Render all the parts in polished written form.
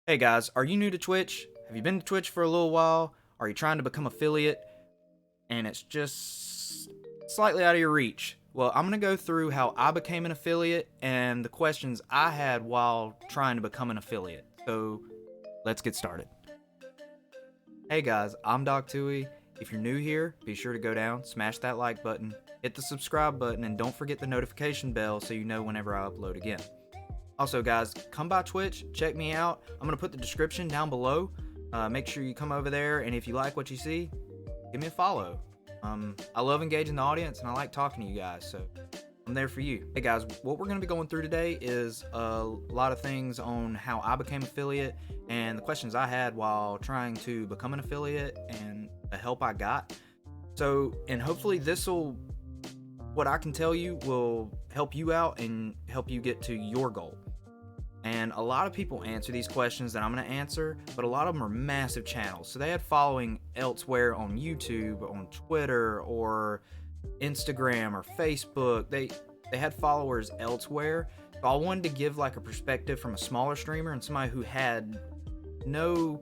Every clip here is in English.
Hey guys, are you new to Twitch? Have you been to Twitch for a little while? Are you trying to become affiliate and it's just slightly out of your reach? Well, I'm going to go through how I became an affiliate and the questions I had while trying to become an affiliate. So, let's get started. Hey guys, I'm Doc Tui. If you're new here, be sure to go down, smash that like button, hit the subscribe button, and don't forget the notification bell so you know whenever I upload again. Also, guys, come by Twitch, check me out. I'm going to put the description down below. Make sure you come over there, and if you like what you see, give me a follow. I love engaging the audience, and I like talking to you guys, so I'm there for you. Hey, guys, what we're going to be going through today is a lot of things on how I became affiliate and the questions I had while trying to become an affiliate and the help I got. So, and hopefully what I can tell you will help you out and help you get to your goal. And a lot of people answer these questions that I'm going to answer, but a lot of them are massive channels. So they had following elsewhere on YouTube, on Twitter, or Instagram, or Facebook. They had followers elsewhere. So I wanted to give like a perspective from a smaller streamer and somebody who had no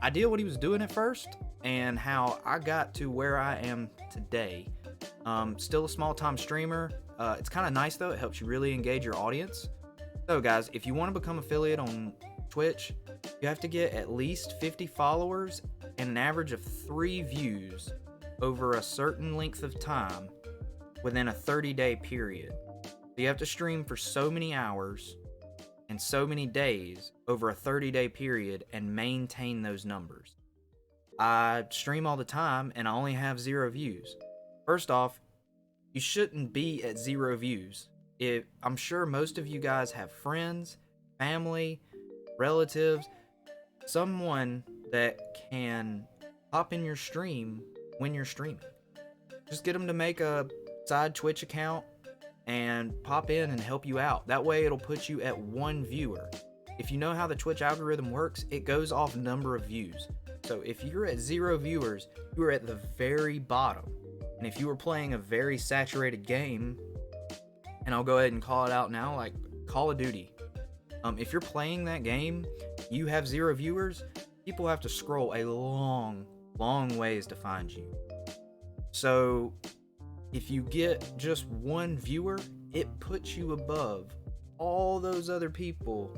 idea what he was doing at first and how I got to where I am today. Still a small-time streamer. It's kind of nice though. It helps you really engage your audience. So guys, if you want to become affiliate on Twitch, you have to get at least 50 followers and an average of 3 views over a certain length of time within a 30-day period. So you have to stream for so many hours and so many days over a 30-day period and maintain those numbers. I stream all the time and I only have 0 views. First off, you shouldn't be at 0 views. I'm sure most of you guys have friends, family, relatives, someone that can hop in your stream when you're streaming. Just get them to make a side Twitch account and pop in and help you out. That way it'll put you at 1 viewer. If you know how the Twitch algorithm works, it goes off number of views. So if you're at 0 viewers, you are at the very bottom. And if you were playing a very saturated game, and I'll go ahead and call it out now, like Call of Duty. If you're playing that game, you have 0 viewers, people have to scroll a long ways to find you. So if you get just 1 viewer, it puts you above all those other people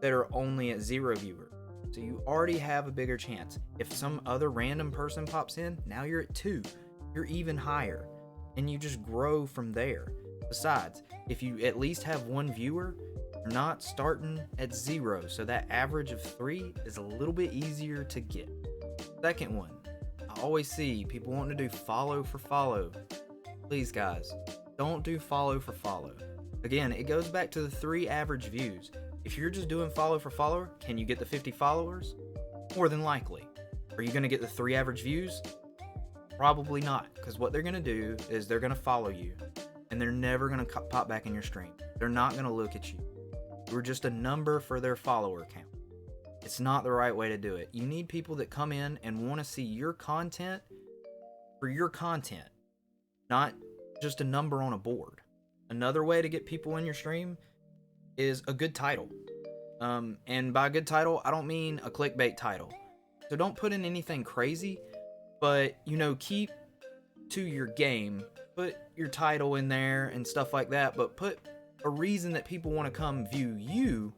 that are only at 0 viewer. So you already have a bigger chance. If some other random person pops in, now you're at 2. You're even higher, and you just grow from there. Besides, if you at least have 1 viewer, you're not starting at 0, so that average of 3 is a little bit easier to get. Second one, I always see people wanting to do follow for follow. Please guys, don't do follow for follow. Again, it goes back to the 3 average views. If you're just doing follow for follower, can you get the 50 followers? More than likely. Are you going to get the 3 average views? Probably not, because what they're going to do is they're going to follow you, and they're never going to pop back in your stream. They're not going to look at you. You're just a number for their follower count. It's not the right way to do it. You need people that come in and want to see your content for your content, not just a number on a board. Another way to get people in your stream is a good title. And by a good title, I don't mean a clickbait title. So don't put in anything crazy, but, keep to your game. Put your title in there and stuff like that, but put a reason that people want to come view you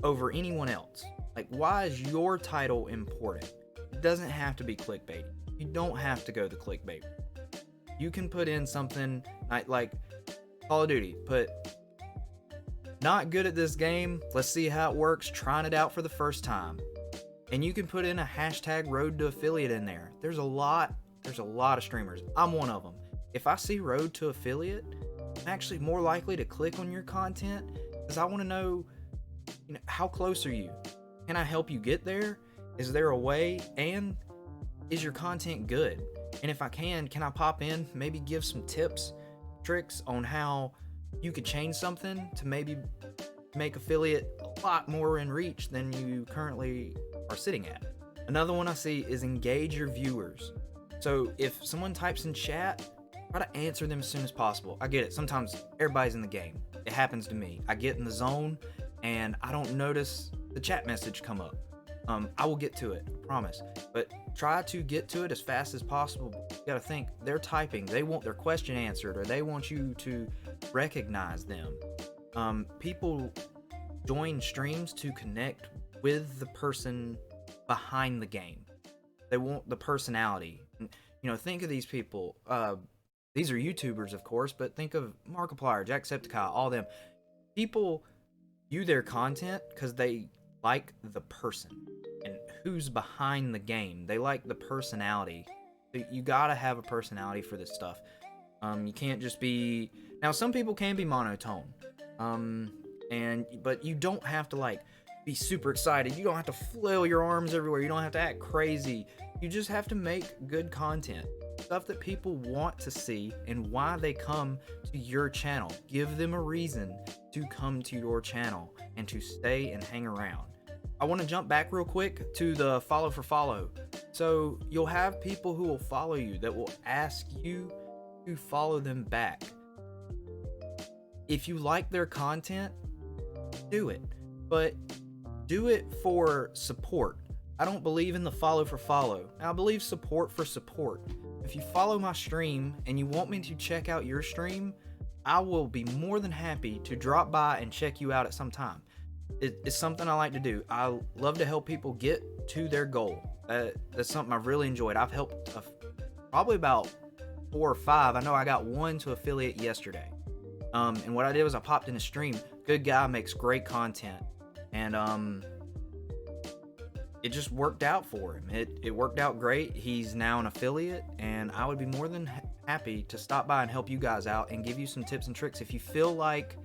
over anyone else. Like, why is your title important? It doesn't have to be clickbait. You don't have to go the clickbait. You can put in something like Call of Duty. Put, not good at this game, let's see how it works, trying it out for the first time. And you can put in a hashtag road to affiliate in there. There's a lot of streamers. I'm one of them. If I see road to affiliate, I'm actually more likely to click on your content because I want to know, how close are you? Can I help you get there? Is there a way? And is your content good? And if I can I pop in, maybe give some tips, tricks on how you could change something to maybe make affiliate a lot more in reach than you currently are sitting at. Another one I see is engage your viewers. So if someone types in chat, try to answer them as soon as possible. I get it. Sometimes everybody's in the game. It happens to me. I get in the zone and I don't notice the chat message come up. I will get to it, I promise. But try to get to it as fast as possible. You gotta think, they're typing, they want their question answered, or they want you to recognize them. People join streams to connect with the person behind the game. They want the personality. You know, think of these people. These are YouTubers, of course, but think of Markiplier, Jacksepticeye, all them. People view their content because they like the person and who's behind the game. They like the personality. You gotta have a personality for this stuff. You can't just be... Now, some people can be monotone. But you don't have to, like, be super excited. You don't have to flail your arms everywhere. You don't have to act crazy. You just have to make good content. Stuff that people want to see and why they come to your channel. Give them a reason to come to your channel and to stay and hang around. I want to jump back real quick to the follow for follow. So you'll have people who will follow you that will ask you to follow them back. If you like their content, do it. But do it for support. I don't believe in the follow for follow. I believe support for support. If you follow my stream and you want me to check out your stream, I will be more than happy to drop by and check you out at some time. It's something I like to do. I love to help people get to their goal. That's something I've really enjoyed. I've helped probably about 4 or 5. I know I got one to affiliate yesterday. And what I did was I popped in a stream. Good guy, makes great content. And it just worked out for him. It worked out great. He's now an affiliate, and I would be more than happy to stop by and help you guys out and give you some tips and tricks. If you feel like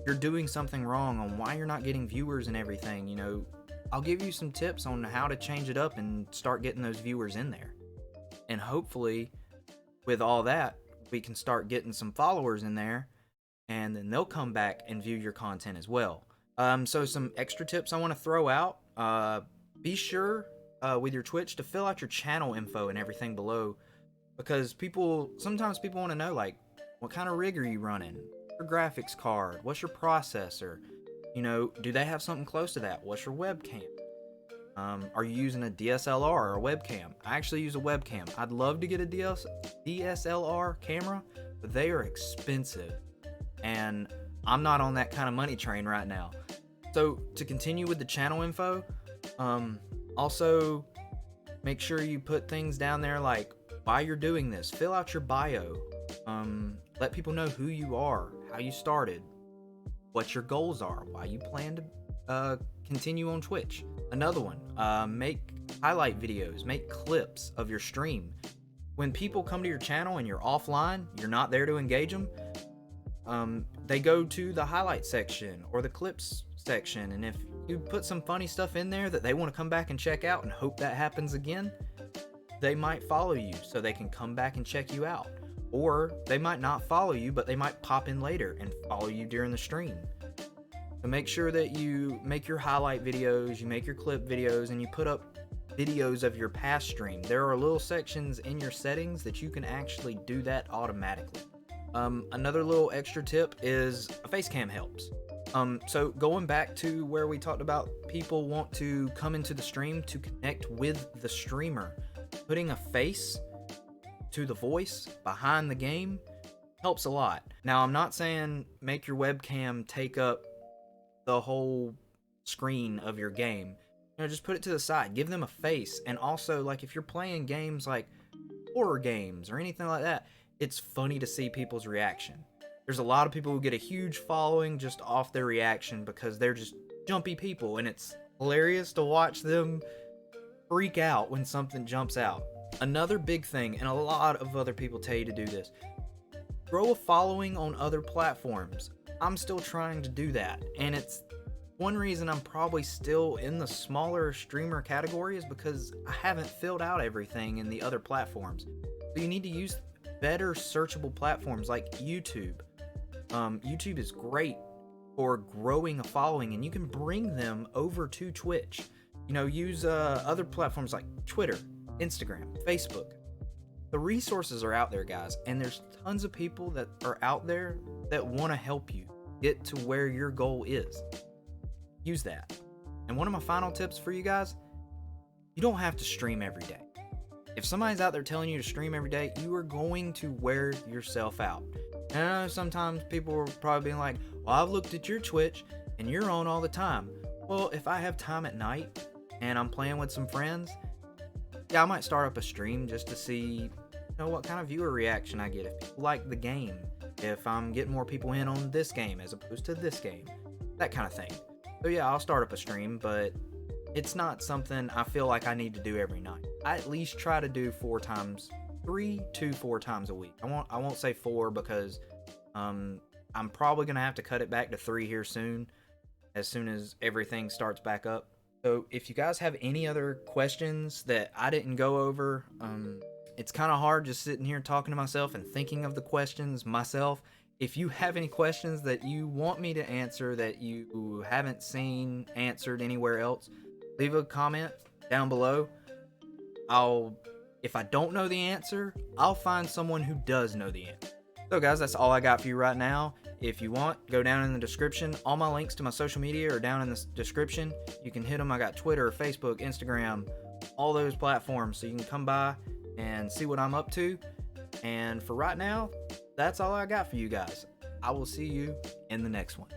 you're doing something wrong on why you're not getting viewers and everything, you know, I'll give you some tips on how to change it up and start getting those viewers in there. And hopefully, with all that, we can start getting some followers in there, and then they'll come back and view your content as well. So some extra tips I want to throw out. Be sure with your Twitch to fill out your channel info and everything below, because sometimes people want to know, like, what kind of rig are you running? Your graphics card? What's your processor? You know, do they have something close to that? What's your webcam? Are you using a DSLR or a webcam? I actually use a webcam. I'd love to get a DSLR camera, but they are expensive, and I'm not on that kind of money train right now. So to continue with the channel info, also make sure you put things down there like why you're doing this. Fill out your bio. Let people know who you are, how you started, what your goals are, why you plan to continue on Twitch. Another one, make highlight videos, make clips of your stream. When people come to your channel and you're offline, you're not there to engage them, they go to the highlight section or the clips section, and if you put some funny stuff in there that they want to come back and check out and hope that happens again, they might follow you so they can come back and check you out. Or they might not follow you, but they might pop in later and follow you during the stream. So make sure that you make your highlight videos, you make your clip videos, and you put up videos of your past stream. There are little sections in your settings that you can actually do that automatically. Another little extra tip is a face cam helps. So going back to where we talked about people want to come into the stream to connect with the streamer, putting a face to the voice behind the game helps a lot. Now, I'm not saying make your webcam take up the whole screen of your game. You know, just put it to the side, give them a face. And also, like, if you're playing games like horror games or anything like that, it's funny to see people's reaction. There's a lot of people who get a huge following just off their reaction because they're just jumpy people, and it's hilarious to watch them freak out when something jumps out. Another big thing, and a lot of other people tell you to do this, grow a following on other platforms. I'm still trying to do that, and it's one reason I'm probably still in the smaller streamer category is because I haven't filled out everything in the other platforms. So you need to use better searchable platforms like YouTube. YouTube is great for growing a following, and you can bring them over to Twitch. You know, use other platforms like Twitter, Instagram, Facebook. The resources are out there, guys, and there's tons of people that are out there that want to help you get to where your goal is. use that. And one of my final tips for you guys, you don't have to stream every day. If somebody's out there telling you to stream every day, you are going to wear yourself out. And I know sometimes people are probably being like, well, I've looked at your Twitch and you're on all the time. Well, if I have time at night and I'm playing with some friends, yeah, I might start up a stream just to see, what kind of viewer reaction I get. If people like the game, if I'm getting more people in on this game as opposed to this game, that kind of thing. So yeah, I'll start up a stream, but it's not something I feel like I need to do every night. I at least try to do 3 to 4 times a week. I won't say 4 because I'm probably gonna have to cut it back to 3 here soon as everything starts back up. So if you guys have any other questions that I didn't go over, it's kind of hard just sitting here talking to myself and thinking of the questions myself. If you have any questions that you want me to answer that you haven't seen answered anywhere else, leave a comment down below. If I don't know the answer, I'll find someone who does know the answer. So guys, that's all I got for you right now. If you want, go down in the description. All my links to my social media are down in the description. You can hit them. I got Twitter, Facebook, Instagram, all those platforms. So you can come by and see what I'm up to. And for right now, that's all I got for you guys. I will see you in the next one.